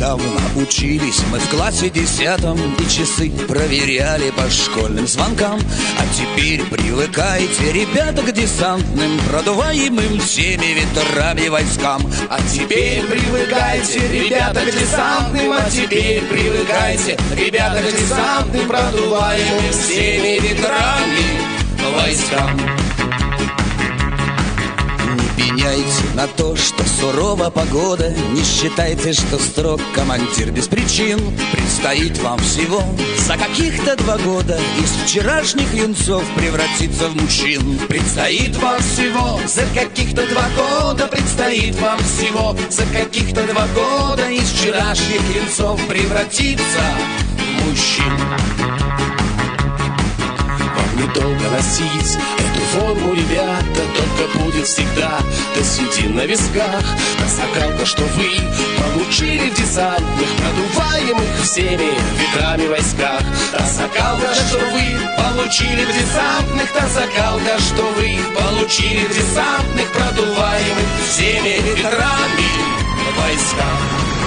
недавно учились мы в классе 10-м, и часы проверяли по школьным звонкам. А теперь привыкайте, ребята, к десантным, продуваемым всеми ветрами войскам. А теперь привыкайте, ребята, к десантным. А теперь привыкайте, ребята, к десантным, продуваемым всеми ветрами войскам. Пеняйте на то, что сурова погода, не считайте, что строг командир без причин. Предстоит вам всего за каких-то 2 года из вчерашних юнцов превратиться в мужчин. Предстоит вам всего за каких-то 2 года, предстоит вам всего за каких-то 2 года из вчерашних юнцов превратиться в мужчин. Недолго носить эту форму, ребята, только будет всегда до седин на висках. Та закалка, что вы получили в десантных, продуваемых всеми ветрами войсках. Та закалка, что вы получили в десантных, та закалка, что вы получили в десантных, продуваемых всеми ветрами войсках.